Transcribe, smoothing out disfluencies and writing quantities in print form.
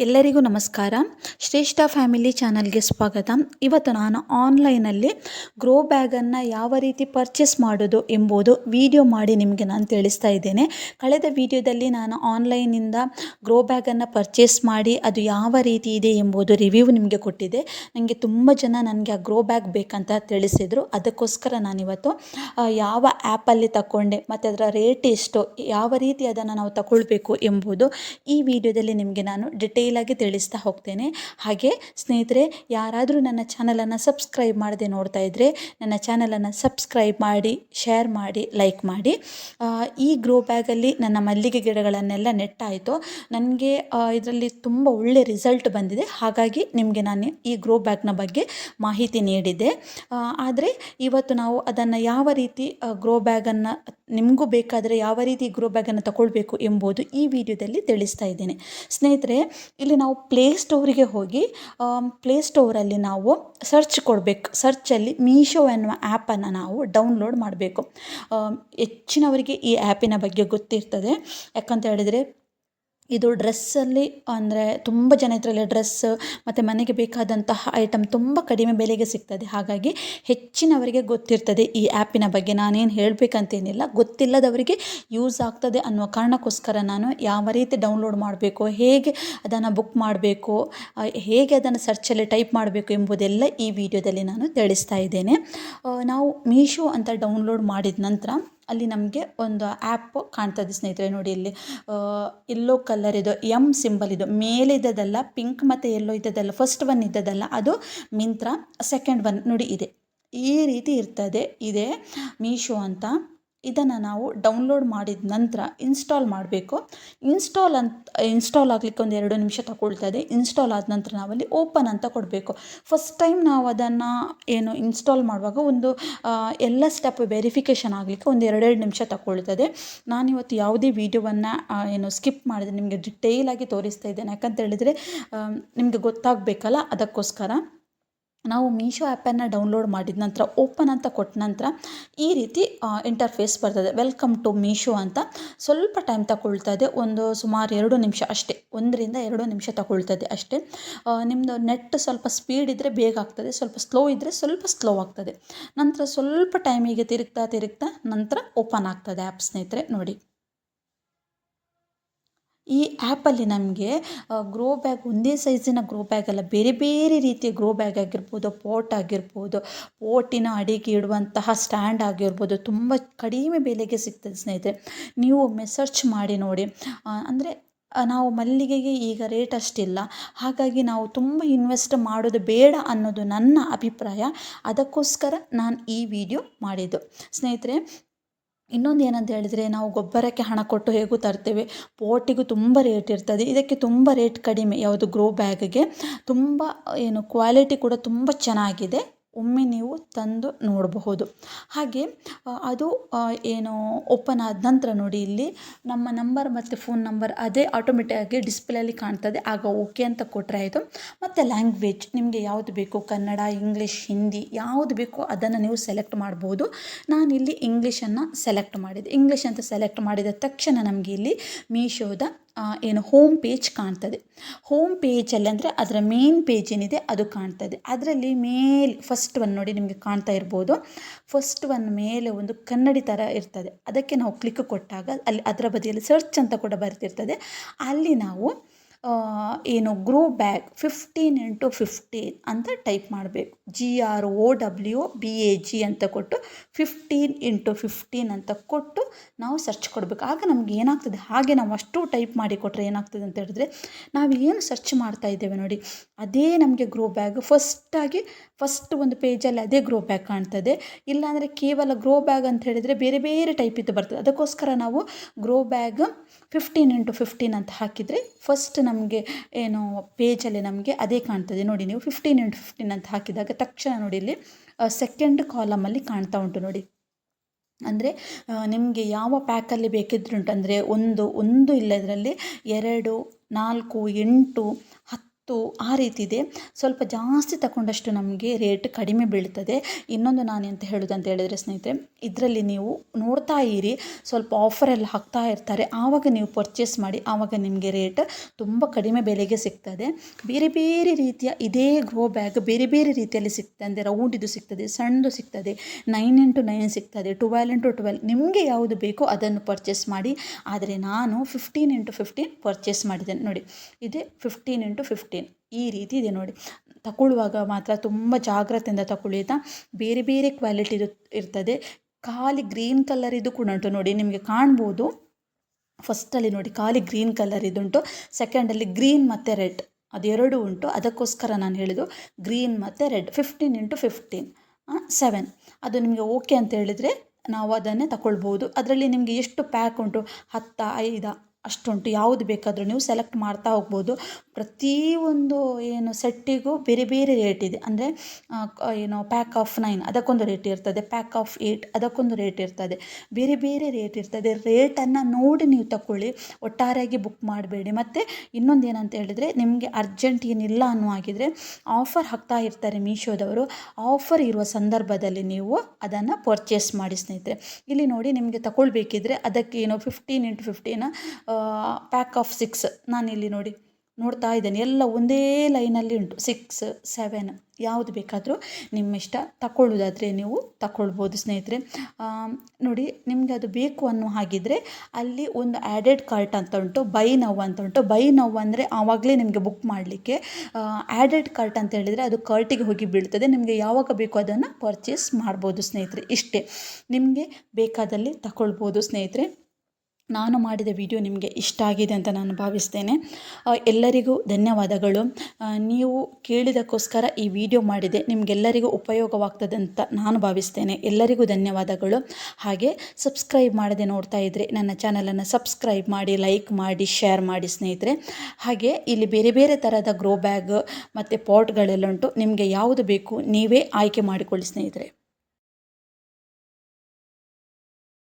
ಎಲ್ಲರಿಗೂ ನಮಸ್ಕಾರ. ಶ್ರೇಷ್ಠ ಫ್ಯಾಮಿಲಿ ಚಾನಲ್ಗೆ ಸ್ವಾಗತ. ಇವತ್ತು ನಾನು ಆನ್ಲೈನಲ್ಲಿ ಗ್ರೋ ಬ್ಯಾಗನ್ನು ಯಾವ ರೀತಿ ಪರ್ಚೇಸ್ ಮಾಡೋದು ಎಂಬುದು ವಿಡಿಯೋ ಮಾಡಿ ನಿಮಗೆ ನಾನು ತಿಳಿಸ್ತಾ ಇದ್ದೇನೆ. ಕಳೆದ ವಿಡಿಯೋದಲ್ಲಿ ನಾನು ಆನ್ಲೈನಿಂದ ಗ್ರೋ ಬ್ಯಾಗನ್ನು ಪರ್ಚೇಸ್ ಮಾಡಿ ಅದು ಯಾವ ರೀತಿ ಇದೆ ಎಂಬುದು ರಿವ್ಯೂ ನಿಮಗೆ ಕೊಟ್ಟಿದ್ದೆ. ನನಗೆ ತುಂಬ ಜನ ನನಗೆ ಆ ಗ್ರೋ ಬ್ಯಾಗ್ ಬೇಕಂತ ತಿಳಿಸಿದರು. ಅದಕ್ಕೋಸ್ಕರ ನಾನಿವತ್ತು ಯಾವ ಆ್ಯಪಲ್ಲಿ ತಗೊಂಡೆ ಮತ್ತು ಅದರ ರೇಟ್ ಎಷ್ಟು, ಯಾವ ರೀತಿ ಅದನ್ನು ನಾವು ತಗೊಳ್ಬೇಕು ಎಂಬುದು ಈ ವಿಡಿಯೋದಲ್ಲಿ ನಿಮಗೆ ನಾನು ಡಿಟೇಲಾಗಿ ತಿಳಿಸ್ತಾ ಹೋಗ್ತೇನೆ. ಹಾಗೆ ಸ್ನೇಹಿತರೆ, ಯಾರಾದರೂ ನನ್ನ ಚಾನಲನ್ನು ಸಬ್ಸ್ಕ್ರೈಬ್ ಮಾಡದೆ ನೋಡ್ತಾ ಇದ್ದರೆ ನನ್ನ ಚಾನಲನ್ನು ಸಬ್ಸ್ಕ್ರೈಬ್ ಮಾಡಿ, ಶೇರ್ ಮಾಡಿ, ಲೈಕ್ ಮಾಡಿ. ಈ ಗ್ರೋ ಬ್ಯಾಗಲ್ಲಿ ನನ್ನ ಮಲ್ಲಿಗೆ ಗಿಡಗಳನ್ನೆಲ್ಲ ನೆಟ್ಟಾಯಿತು. ನನಗೆ ಇದರಲ್ಲಿ ತುಂಬ ಒಳ್ಳೆ ರಿಸಲ್ಟ್ ಬಂದಿದೆ. ಹಾಗಾಗಿ ನಿಮಗೆ ನಾನು ಈ ಗ್ರೋ ಬ್ಯಾಗ್ನ ಬಗ್ಗೆ ಮಾಹಿತಿ ನೀಡಿದ್ದೆ. ಆದರೆ ಇವತ್ತು ನಾವು ಅದನ್ನು ಯಾವ ರೀತಿ ಗ್ರೋ ಬ್ಯಾಗನ್ನು ನಿಮಗೂ ಬೇಕಾದರೆ ಯಾವ ರೀತಿ ಗ್ರೋ ಬ್ಯಾಗನ್ನು ತಗೊಳ್ಬೇಕು ಎಂಬುದು ಈ ವಿಡಿಯೋದಲ್ಲಿ ತಿಳಿಸ್ತಾ ಇದ್ದೇನೆ. ಸ್ನೇಹಿತರೆ, ಇಲ್ಲಿ ನಾವು ಪ್ಲೇಸ್ಟೋರಿಗೆ ಹೋಗಿ ಪ್ಲೇಸ್ಟೋರಲ್ಲಿ ನಾವು ಸರ್ಚ್ ಕೊಡಬೇಕು. ಸರ್ಚಲ್ಲಿ ಮೀಶೋ ಎನ್ನುವ ಆ್ಯಪನ್ನು ನಾವು ಡೌನ್ಲೋಡ್ ಮಾಡಬೇಕು. ಹೆಚ್ಚಿನವರಿಗೆ ಈ ಆ್ಯಪಿನ ಬಗ್ಗೆ ಗೊತ್ತಿರ್ತದೆ. ಯಾಕಂತ ಹೇಳಿದರೆ ಇದು ಡ್ರೆಸ್ಸಲ್ಲಿ ಅಂದರೆ ತುಂಬ ಜನ ಇದರಲ್ಲಿ ಡ್ರೆಸ್ ಮತ್ತು ಮನೆಗೆ ಬೇಕಾದಂತಹ ಐಟಮ್ ತುಂಬ ಕಡಿಮೆ ಬೆಲೆಗೆ ಸಿಗ್ತದೆ. ಹಾಗಾಗಿ ಹೆಚ್ಚಿನವರಿಗೆ ಗೊತ್ತಿರ್ತದೆ ಈ ಆ್ಯಪಿನ ಬಗ್ಗೆ. ನಾನೇನು ಹೇಳಬೇಕಂತೇನಿಲ್ಲ, ಗೊತ್ತಿಲ್ಲದವರಿಗೆ ಯೂಸ್ ಆಗ್ತದೆ ಅನ್ನುವ ಕಾರಣಕ್ಕೋಸ್ಕರ ನಾನು ಯಾವ ರೀತಿ ಡೌನ್ಲೋಡ್ ಮಾಡಬೇಕು, ಹೇಗೆ ಅದನ್ನು ಬುಕ್ ಮಾಡಬೇಕು, ಹೇಗೆ ಅದನ್ನು ಸರ್ಚಲ್ಲಿ ಟೈಪ್ ಮಾಡಬೇಕು ಎಂಬುದೆಲ್ಲ ಈ ವಿಡಿಯೋದಲ್ಲಿ ನಾನು ತಿಳಿಸ್ತಾ ಇದ್ದೇನೆ. ನಾವು ಮೀಶೋ ಅಂತ ಡೌನ್ಲೋಡ್ ಮಾಡಿದ ನಂತರ ಅಲ್ಲಿ ನಮಗೆ ಒಂದು ಆ್ಯಪ್ ಕಾಣ್ತದೆ ಸ್ನೇಹಿತರೆ. ನೋಡಿ, ಇಲ್ಲಿ ಯೆಲ್ಲೋ ಕಲರ್ ಇದು ಸಿಂಬಲ್ ಇದು ಮೇಲಿದ್ದದಲ್ಲ, ಪಿಂಕ್ ಮತ್ತು ಯೆಲ್ಲೋ ಇದ್ದದಲ್ಲ, ಫಸ್ಟ್ ಒನ್ ಇದ್ದದಲ್ಲ ಅದು ಮಿಂತ್ರಾ, ಸೆಕೆಂಡ್ ಒನ್ ನೋಡಿ ಇದೆ, ಈ ರೀತಿ ಇರ್ತದೆ. ಇದೆ ಮೀಶೋ ಅಂತ. ಇದನ್ನು ನಾವು ಡೌನ್ಲೋಡ್ ಮಾಡಿದ ನಂತರ ಇನ್ಸ್ಟಾಲ್ ಮಾಡಬೇಕು. ಇನ್ಸ್ಟಾಲ್ ಆಗಲಿಕ್ಕೆ ಒಂದು 2 ನಿಮಿಷ ತಗೊಳ್ತದೆ. ಇನ್ಸ್ಟಾಲ್ ಆದ ನಂತರ ನಾವಲ್ಲಿ ಓಪನ್ ಅಂತ ಕೊಡಬೇಕು. ಫಸ್ಟ್ ಟೈಮ್ ನಾವು ಅದನ್ನು ಇನ್ಸ್ಟಾಲ್ ಮಾಡುವಾಗ ಒಂದು ಎಲ್ಲ ಸ್ಟೆಪ್ ವೆರಿಫಿಕೇಷನ್ ಆಗಲಿಕ್ಕೆ ಒಂದು 2 ನಿಮಿಷ ತಗೊಳ್ತದೆ. ನಾನಿವತ್ತು ಯಾವುದೇ ವಿಡಿಯೋವನ್ನು ಸ್ಕಿಪ್ ಮಾಡಿದೆ ನಿಮಗೆ ಡಿಟೇಲಾಗಿ ತೋರಿಸ್ತಾ ಇದ್ದೇನೆ. ಯಾಕಂತ ಹೇಳಿದರೆ ನಿಮಗೆ ಗೊತ್ತಾಗಬೇಕಲ್ಲ, ಅದಕ್ಕೋಸ್ಕರ. ನಾವು ಮೀಶೋ ಆ್ಯಪನ್ನು ಡೌನ್ಲೋಡ್ ಮಾಡಿದ ನಂತರ ಓಪನ್ ಅಂತ ಕೊಟ್ಟ ನಂತರ ಈ ರೀತಿ ಇಂಟರ್ಫೇಸ್ ಬರ್ತದೆ. ವೆಲ್ಕಮ್ ಟು ಮೀಶೋ ಅಂತ. ಸ್ವಲ್ಪ ಟೈಮ್ ತಗೊಳ್ತದೆ, ಒಂದು ಸುಮಾರು 2 ನಿಮಿಷ ಅಷ್ಟೇ, 1-2 ನಿಮಿಷ ತಗೊಳ್ತದೆ ಅಷ್ಟೇ. ನಿಮ್ಮದು ನೆಟ್ ಸ್ವಲ್ಪ ಸ್ಪೀಡ್ ಇದ್ದರೆ ಬೇಗ ಆಗ್ತದೆ, ಸ್ವಲ್ಪ ಸ್ಲೋ ಇದ್ದರೆ ಸ್ವಲ್ಪ ಸ್ಲೋ ಆಗ್ತದೆ. ನಂತರ ಸ್ವಲ್ಪ ಟೈಮಿಗೆ ತಿರುಗ್ತಾ ನಂತರ ಓಪನ್ ಆಗ್ತದೆ ಆ್ಯಪ್. ಸ್ನೇಹಿತರೆ ನೋಡಿ, ಈ ಆ್ಯಪಲ್ಲಿ ನಮಗೆ ಗ್ರೋ ಬ್ಯಾಗ್ ಒಂದೇ ಸೈಜಿನ ಗ್ರೋ ಬ್ಯಾಗ್ ಅಲ್ಲ, ಬೇರೆ ಬೇರೆ ರೀತಿಯ ಗ್ರೋ ಬ್ಯಾಗ್ ಆಗಿರ್ಬೋದು, ಪಾಟ್ ಆಗಿರ್ಬೋದು, ಪೋಟಿನ ಅಡಿಗೆ ಇಡುವಂತಹ ಸ್ಟ್ಯಾಂಡ್ ಆಗಿರ್ಬೋದು, ತುಂಬ ಕಡಿಮೆ ಬೆಲೆಗೆ ಸಿಗ್ತದೆ ಸ್ನೇಹಿತರೆ. ನೀವು ಒಮ್ಮೆ ಸರ್ಚ್ ಮಾಡಿ ನೋಡಿ. ಅಂದರೆ ನಾವು ಮಲ್ಲಿಗೆಗೆ ಈಗ ರೇಟ್ ಅಷ್ಟಿಲ್ಲ, ಹಾಗಾಗಿ ನಾವು ತುಂಬ ಇನ್ವೆಸ್ಟ್ ಮಾಡೋದು ಬೇಡ ಅನ್ನೋದು ನನ್ನ ಅಭಿಪ್ರಾಯ. ಅದಕ್ಕೋಸ್ಕರ ನಾನು ಈ ವಿಡಿಯೋ ಮಾಡಿದ್ದು ಸ್ನೇಹಿತರೆ. ಇನ್ನೊಂದು ಏನಂತ ಹೇಳಿದರೆ, ನಾವು ಗೊಬ್ಬರಕ್ಕೆ ಹಣ ಕೊಟ್ಟು ಹೇಗೂ ತರ್ತೇವೆ, ಪೋಟಿಗೂ ತುಂಬ ರೇಟ್ ಇರ್ತದೆ. ಇದಕ್ಕೆ ತುಂಬ ರೇಟ್ ಕಡಿಮೆ. ಯಾವುದು ಗ್ರೋ ಬ್ಯಾಗ್ಗೆ ತುಂಬ ಕ್ವಾಲಿಟಿ ಕೂಡ ತುಂಬ ಚೆನ್ನಾಗಿದೆ. ಒಮ್ಮೆ ನೀವು ತಂದು ನೋಡಬಹುದು. ಹಾಗೆ ಅದು ಓಪನ್ ಆದ ನಂತರ ನೋಡಿ, ಇಲ್ಲಿ ನಮ್ಮ ನಂಬರ್ ಮತ್ತು ಫೋನ್ ನಂಬರ್ ಅದೇ ಆಟೋಮೆಟಿಕ್ಕಾಗಿ ಡಿಸ್ಪ್ಲೇಯಲ್ಲಿ ಕಾಣ್ತದೆ. ಆಗ ಓಕೆ ಅಂತ ಕೊಟ್ಟರೆ ಆಯಿತು. ಮತ್ತು ಲ್ಯಾಂಗ್ವೇಜ್ ನಿಮಗೆ ಯಾವುದು ಬೇಕು, ಕನ್ನಡ, ಇಂಗ್ಲೀಷ್, ಹಿಂದಿ ಯಾವುದು ಬೇಕೋ ಅದನ್ನು ನೀವು ಸೆಲೆಕ್ಟ್ ಮಾಡ್ಬೋದು. ನಾನಿಲ್ಲಿ ಇಂಗ್ಲೀಷನ್ನು ಸೆಲೆಕ್ಟ್ ಮಾಡಿದೆ. ಇಂಗ್ಲೀಷ್ ಅಂತ ಸೆಲೆಕ್ಟ್ ಮಾಡಿದ ತಕ್ಷಣ ನಮಗೆ ಇಲ್ಲಿ ಮೀಶೋದ ಹೋಮ್ ಪೇಜ್ ಕಾಣ್ತದೆ. ಹೋಮ್ ಪೇಜಲ್ಲಿ ಅಂದರೆ ಅದರ ಮೇನ್ ಪೇಜ್ ಏನಿದೆ ಅದು ಕಾಣ್ತದೆ. ಅದರಲ್ಲಿ ಮೇಲೆ ಫಸ್ಟ್ ಒನ್ ನೋಡಿ, ನಿಮಗೆ ಕಾಣ್ತಾ ಇರ್ಬೋದು. ಫಸ್ಟ್ ಒನ್ ಮೇಲೆ ಒಂದು ಕನ್ನಡಿ ಥರ ಇರ್ತದೆ. ಅದಕ್ಕೆ ನಾವು ಕ್ಲಿಕ್ ಕೊಟ್ಟಾಗ ಅಲ್ಲಿ ಅದರ ಬದಿಯಲ್ಲಿ ಸರ್ಚ್ ಅಂತ ಕೂಡ ಬರ್ತಿರ್ತದೆ. ಅಲ್ಲಿ ನಾವು ಗ್ರೋ ಬ್ಯಾಗ್ 15x15 ಅಂತ ಟೈಪ್ ಮಾಡಬೇಕು. GROWBAG ಅಂತ ಕೊಟ್ಟು 15x15 ಅಂತ ಕೊಟ್ಟು ನಾವು ಸರ್ಚ್ ಕೊಡಬೇಕು. ಆಗ ನಮ್ಗೆ ಏನಾಗ್ತದೆ, ಹಾಗೆ ನಾವು ಅಷ್ಟು ಟೈಪ್ ಮಾಡಿ ಕೊಟ್ಟರೆ ಏನಾಗ್ತದೆ ಅಂತ ಹೇಳಿದ್ರೆ, ನಾವು ಏನು ಸರ್ಚ್ ಮಾಡ್ತಾ ಇದ್ದೇವೆ ನೋಡಿ ಅದೇ ನಮಗೆ ಗ್ರೋ ಬ್ಯಾಗ್ ಫಸ್ಟ್ ಒಂದು ಪೇಜಲ್ಲಿ ಅದೇ ಗ್ರೋ ಬ್ಯಾಗ್ ಕಾಣ್ತದೆ. ಇಲ್ಲಾಂದರೆ ಕೇವಲ ಗ್ರೋ ಬ್ಯಾಗ್ ಅಂತ ಹೇಳಿದರೆ ಬೇರೆ ಬೇರೆ ಟೈಪ್ ಇದ್ದು ಬರ್ತದೆ. ಅದಕ್ಕೋಸ್ಕರ ನಾವು ಗ್ರೋ ಬ್ಯಾಗ್ 15x15 ಅಂತ ಹಾಕಿದರೆ ಫಸ್ಟ್ ನಮಗೆ ಪೇಜಲ್ಲಿ ನಮಗೆ ಅದೇ ಕಾಣ್ತದೆ. ನೋಡಿ, ನೀವು 15x15 ಅಂತ ಹಾಕಿದಾಗ ತಕ್ಷಣ ನೋಡಿ ಇಲ್ಲಿ ಸೆಕೆಂಡ್ ಕಾಲಮಲ್ಲಿ ಕಾಣ್ತಾ ಉಂಟು ನೋಡಿ. ಅಂದರೆ ನಿಮಗೆ ಯಾವ ಪ್ಯಾಕಲ್ಲಿ ಬೇಕಿದ್ರುಂಟು, ಅಂದರೆ ಒಂದು ಇಲ್ಲ, ಇದರಲ್ಲಿ 2, 4, 8, 10 ಆ ರೀತಿ ಇದೆ. ಸ್ವಲ್ಪ ಜಾಸ್ತಿ ತಗೊಂಡಷ್ಟು ನಮಗೆ ರೇಟ್ ಕಡಿಮೆ ಬೀಳ್ತದೆ. ಇನ್ನೊಂದು ನಾನು ಎಂತ ಹೇಳೋದಂತ ಹೇಳಿದರೆ ಸ್ನೇಹಿತರೆ, ಇದರಲ್ಲಿ ನೀವು ನೋಡ್ತಾ ಇರಿ, ಸ್ವಲ್ಪ ಆಫರೆಲ್ಲ ಹಾಕ್ತಾ ಇರ್ತಾರೆ, ಆವಾಗ ನೀವು ಪರ್ಚೇಸ್ ಮಾಡಿ, ಆವಾಗ ನಿಮಗೆ ರೇಟ್ ತುಂಬ ಕಡಿಮೆ ಬೆಲೆಗೆ ಸಿಗ್ತದೆ. ಬೇರೆ ಬೇರೆ ರೀತಿಯ ಇದೇ ಗ್ರೋ ಬ್ಯಾಗ್ ಬೇರೆ ಬೇರೆ ರೀತಿಯಲ್ಲಿ ಸಿಗ್ತದೆ. ಅಂದರೆ ರೌಂಡಿದು ಸಿಗ್ತದೆ, ಸಣ್ಣದು ಸಿಗ್ತದೆ, 9x9 ಸಿಗ್ತದೆ, 12x12, ನಿಮಗೆ ಯಾವುದು ಬೇಕೋ ಅದನ್ನು ಪರ್ಚೇಸ್ ಮಾಡಿ. ಆದರೆ ನಾನು 15x15 ಪರ್ಚೇಸ್ ಮಾಡಿದ್ದೇನೆ ನೋಡಿ. ಇದೆ 15x15 ಈ ರೀತಿ ಇದೆ ನೋಡಿ. ತಗೊಳ್ಳುವಾಗ ಮಾತ್ರ ತುಂಬ ಜಾಗ್ರತೆಯಿಂದ ತಗೊಳ್ಳಿ ಆಯಿತಾ. ಬೇರೆ ಬೇರೆ ಕ್ವಾಲಿಟಿದು ಇರ್ತದೆ. ಖಾಲಿ ಗ್ರೀನ್ ಕಲರ್ ಇದು ಕೂಡ ಉಂಟು ನೋಡಿ, ನಿಮಗೆ ಕಾಣ್ಬೋದು. ಫಸ್ಟಲ್ಲಿ ನೋಡಿ ಖಾಲಿ ಗ್ರೀನ್ ಕಲರ್ ಇದುಂಟು, ಸೆಕೆಂಡಲ್ಲಿ ಗ್ರೀನ್ ಮತ್ತು ರೆಡ್ ಅದೆರಡು ಉಂಟು. ಅದಕ್ಕೋಸ್ಕರ ನಾನು ಹೇಳಿದ್ದು ಗ್ರೀನ್ ಮತ್ತು ರೆಡ್ 15x15 7. ಅದು ನಿಮಗೆ ಓಕೆ ಅಂತ ಹೇಳಿದರೆ ನಾವು ಅದನ್ನೇ ತಗೊಳ್ಬೋದು. ಅದರಲ್ಲಿ ನಿಮಗೆ ಎಷ್ಟು ಪ್ಯಾಕ್ ಉಂಟು, 10 5 ಅಷ್ಟುಂಟು. ಯಾವುದು ಬೇಕಾದರೂ ನೀವು ಸೆಲೆಕ್ಟ್ ಮಾಡ್ತಾ ಹೋಗ್ಬೋದು. ಪ್ರತಿಯೊಂದು ಏನು ಸೆಟ್ಟಿಗೂ ಬೇರೆ ಬೇರೆ ರೇಟ್ ಇದೆ. ಅಂದರೆ ಏನು ಪ್ಯಾಕ್ ಆಫ್ 9 ಅದಕ್ಕೊಂದು ರೇಟ್ ಇರ್ತದೆ, ಪ್ಯಾಕ್ ಆಫ್ 8 ಅದಕ್ಕೊಂದು ರೇಟ್ ಇರ್ತದೆ, ಬೇರೆ ಬೇರೆ ರೇಟ್ ಇರ್ತದೆ. ರೇಟನ್ನು ನೋಡಿ ನೀವು ತಗೊಳ್ಳಿ, ಒಟ್ಟಾರೆಯಾಗಿ ಬುಕ್ ಮಾಡಬೇಡಿ. ಮತ್ತು ಇನ್ನೊಂದು ಏನಂತ ಹೇಳಿದರೆ, ನಿಮಗೆ ಅರ್ಜೆಂಟ್ ಏನಿಲ್ಲ ಅನ್ನೋ ಹಾಗಿದ್ರೆ ಆಫರ್ ಹಾಕ್ತಾ ಇರ್ತಾರೆ ಮೀಶೋದವರು. ಆಫರ್ ಇರುವ ಸಂದರ್ಭದಲ್ಲಿ ನೀವು ಅದನ್ನು ಪರ್ಚೇಸ್ ಮಾಡಿ ಸ್ನೇಹಿತರೆ. ಇಲ್ಲಿ ನೋಡಿ, ನಿಮಗೆ ತಗೊಳ್ಬೇಕಿದ್ರೆ ಅದಕ್ಕೆ ಏನು 15x15 ಪ್ಯಾಕ್ ಆಫ್ 6 ನಾನಿಲ್ಲಿ ನೋಡ್ತಾ ಇದ್ದೇನೆ, ಎಲ್ಲ ಒಂದೇ ಲೈನಲ್ಲಿ ಉಂಟು. 6 7 ಯಾವುದು ಬೇಕಾದರೂ ನಿಮ್ಮ ಇಷ್ಟ. ತಗೊಳ್ಳೋದಾದರೆ ನೀವು ತಗೊಳ್ಬೋದು ಸ್ನೇಹಿತರೆ. ನೋಡಿ, ನಿಮಗೆ ಅದು ಬೇಕು ಅನ್ನೋ ಹಾಗಿದ್ರೆ ಅಲ್ಲಿ ಒಂದು ಆ್ಯಡೆಡ್ ಕಾರ್ಟ್ ಅಂತ ಉಂಟು, ಬೈ ನೌ ಅಂತ ಉಂಟು. ಬೈ ನೌ ಅಂದರೆ ಆವಾಗಲೇ ನಿಮಗೆ ಬುಕ್ ಮಾಡಲಿಕ್ಕೆ. ಆ್ಯಡೆಡ್ ಕಾರ್ಟ್ ಅಂತ ಹೇಳಿದರೆ ಅದು ಕಾರ್ಟಿಗೆ ಹೋಗಿ ಬೀಳ್ತದೆ. ನಿಮಗೆ ಯಾವಾಗ ಬೇಕು ಅದನ್ನು ಪರ್ಚೇಸ್ ಮಾಡ್ಬೋದು ಸ್ನೇಹಿತರೆ. ಇಷ್ಟೇ, ನಿಮಗೆ ಬೇಕಾದಲ್ಲಿ ತಗೊಳ್ಬೋದು ಸ್ನೇಹಿತರೆ. ನಾನು ಮಾಡಿದ ವಿಡಿಯೋ ನಿಮಗೆ ಇಷ್ಟ ಆಗಿದೆ ಅಂತ ನಾನು ಭಾವಿಸ್ತೇನೆ. ಎಲ್ಲರಿಗೂ ಧನ್ಯವಾದಗಳು. ನೀವು ಕೇಳಿದಕ್ಕೋಸ್ಕರ ಈ ವಿಡಿಯೋ ಮಾಡಿದೆ, ನಿಮಗೆಲ್ಲರಿಗೂ ಉಪಯೋಗವಾಗ್ತದೆ ಅಂತ ನಾನು ಭಾವಿಸ್ತೇನೆ. ಎಲ್ಲರಿಗೂ ಧನ್ಯವಾದಗಳು. ಹಾಗೆ ಸಬ್ಸ್ಕ್ರೈಬ್ ಮಾಡದೆ ನೋಡ್ತಾ ಇದ್ದರೆ ನನ್ನ ಚಾನಲನ್ನು ಸಬ್ಸ್ಕ್ರೈಬ್ ಮಾಡಿ, ಲೈಕ್ ಮಾಡಿ, ಶೇರ್ ಮಾಡಿ ಸ್ನೇಹಿತರೆ. ಹಾಗೆ ಇಲ್ಲಿ ಬೇರೆ ಬೇರೆ ಥರದ ಗ್ರೋ ಬ್ಯಾಗ್ ಮತ್ತು ಪಾಟ್ಗಳೆಲ್ಲ ಉಂಟು. ನಿಮಗೆ ಯಾವುದು ಬೇಕು ನೀವೇ ಆಯ್ಕೆ ಮಾಡಿಕೊಳ್ಳಿ ಸ್ನೇಹಿತರೆ.